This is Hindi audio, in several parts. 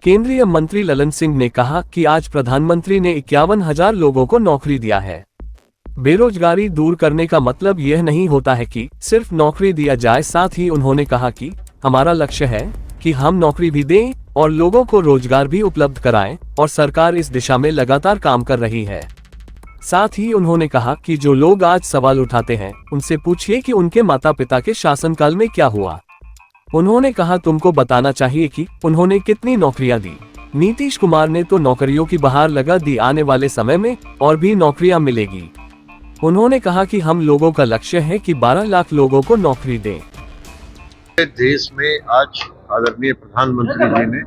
केंद्रीय मंत्री ललन सिंह ने कहा कि आज प्रधानमंत्री ने 51,000 लोगों को नौकरी दिया है। बेरोजगारी दूर करने का मतलब यह नहीं होता है कि सिर्फ नौकरी दिया जाए। साथ ही उन्होंने कहा कि हमारा लक्ष्य है कि हम नौकरी भी दें और लोगों को रोजगार भी उपलब्ध कराएं और सरकार इस दिशा में लगातार काम कर रही है। साथ ही उन्होंने कहा कि जो लोग आज सवाल उठाते हैं उनसे पूछिए कि उनके माता पिता के शासनकाल में क्या हुआ। उन्होंने कहा तुमको बताना चाहिए कि उन्होंने कितनी नौकरियां दी। नीतीश कुमार ने तो नौकरियों की बहार लगा दी, आने वाले समय में और भी नौकरियां मिलेगी। उन्होंने कहा कि हम लोगों का लक्ष्य है कि 12 लाख लोगों को नौकरी दें। देश में आज आदरणीय प्रधानमंत्री जी ने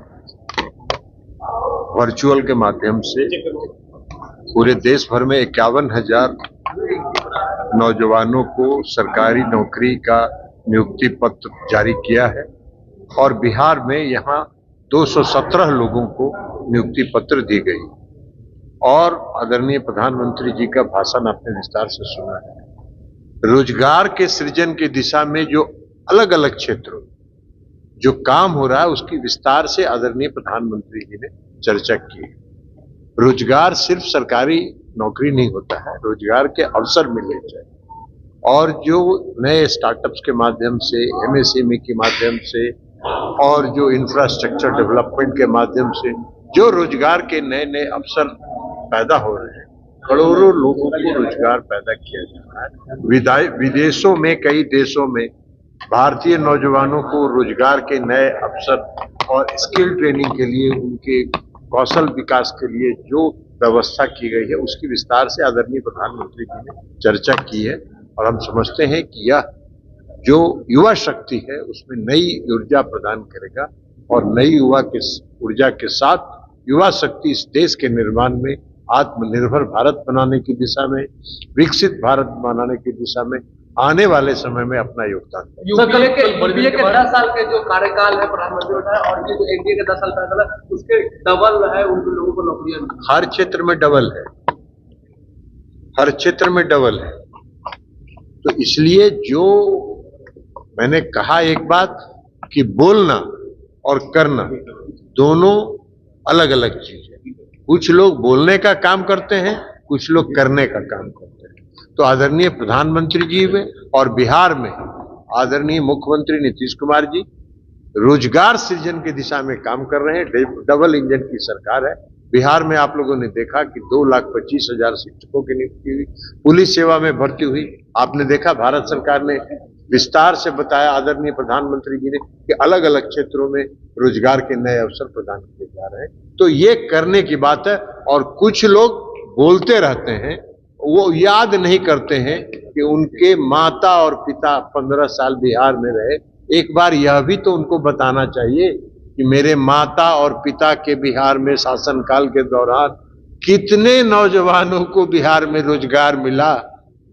वर्चुअल के माध्यम से पूरे देश भर में 51,000 नौजवानों को सरकारी नौकरी का नियुक्ति पत्र जारी किया है और बिहार में यहाँ 217 लोगों को नियुक्ति पत्र दी गई। और आदरणीय प्रधानमंत्री जी का भाषण आपने विस्तार से सुना है। रोजगार के सृजन की दिशा में जो अलग अलग क्षेत्रों जो काम हो रहा है उसकी विस्तार से आदरणीय प्रधानमंत्री जी ने चर्चा की है। रोजगार सिर्फ सरकारी नौकरी नहीं होता है, रोजगार के अवसर मिलने चाहिए और जो नए स्टार्टअप्स के माध्यम से, एमएसएमई के माध्यम से और जो इंफ्रास्ट्रक्चर डेवलपमेंट के माध्यम से जो रोजगार के नए नए अवसर पैदा हो रहे हैं, करोड़ों लोगों को रोजगार पैदा किया जा रहा है। विदेशों में, कई देशों में भारतीय नौजवानों को रोजगार के नए अवसर और स्किल ट्रेनिंग के लिए, उनके कौशल विकास के लिए जो व्यवस्था की गई है उसकी विस्तार से आदरणीय प्रधानमंत्री जी ने चर्चा की है। और हम समझते हैं कि यह जो युवा शक्ति है उसमें नई ऊर्जा प्रदान करेगा और नई युवा के ऊर्जा के साथ युवा शक्ति इस देश के निर्माण में, आत्मनिर्भर भारत बनाने की दिशा में, विकसित भारत बनाने की दिशा में आने वाले समय में अपना योगदान यूपीए के 10 साल के जो कार्यकाल है प्रधानमंत्री का और जो एनडीए के 10 साल कार्यकाल है उसके डबल है, उन लोगों को नौकरियां हर क्षेत्र में डबल है, हर क्षेत्र में डबल है। तो इसलिए जो मैंने कहा एक बात कि बोलना और करना दोनों अलग अलग चीज है। कुछ लोग बोलने का काम करते हैं, कुछ लोग करने का काम करते हैं। तो आदरणीय प्रधानमंत्री जी में और बिहार में आदरणीय मुख्यमंत्री नीतीश कुमार जी रोजगार सृजन की दिशा में काम कर रहे हैं। डबल इंजन की सरकार है। बिहार में आप लोगों ने देखा कि 2,25,000 शिक्षकों की नियुक्ति हुई, पुलिस सेवा में भर्ती हुई। आपने देखा भारत सरकार ने विस्तार से बताया, आदरणीय प्रधानमंत्री जी ने, कि अलग अलग क्षेत्रों में रोजगार के नए अवसर प्रदान किए जा रहे हैं। तो ये करने की बात है। और कुछ लोग बोलते रहते हैं, वो याद नहीं करते हैं कि उनके माता और पिता 15 साल बिहार में रहे। एक बार यह भी तो उनको बताना चाहिए कि मेरे माता और पिता के बिहार में शासनकाल के दौरान कितने नौजवानों को बिहार में रोजगार मिला,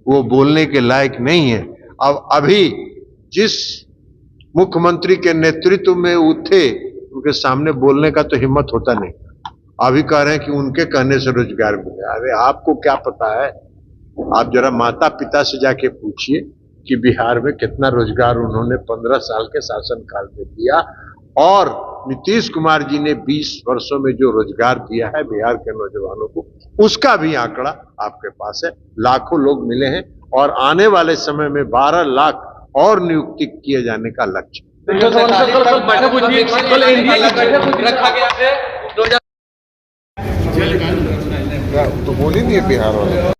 वो बोलने के लायक नहीं है। अब अभी जिस मुख्यमंत्री के नेतृत्व में उठे, उनके सामने बोलने का तो हिम्मत होता नहीं। अभी कह रहे हैं कि उनके कहने से रोजगार मिला। अरे आपको क्या पता है? आप जरा माता पिता से जाके पूछिए कि बिहार में कितना रोजगार उन्होंने 15 साल के शासनकाल में दिया। और नीतीश कुमार जी ने 20 वर्षों में जो रोजगार दिया है बिहार के नौजवानों को, उसका भी आंकड़ा आपके पास है। लाखों लोग मिले हैं और आने वाले समय में 12 लाख और नियुक्ति किए जाने का लक्ष्य। तो बोल ही नहीं है बिहार वाले।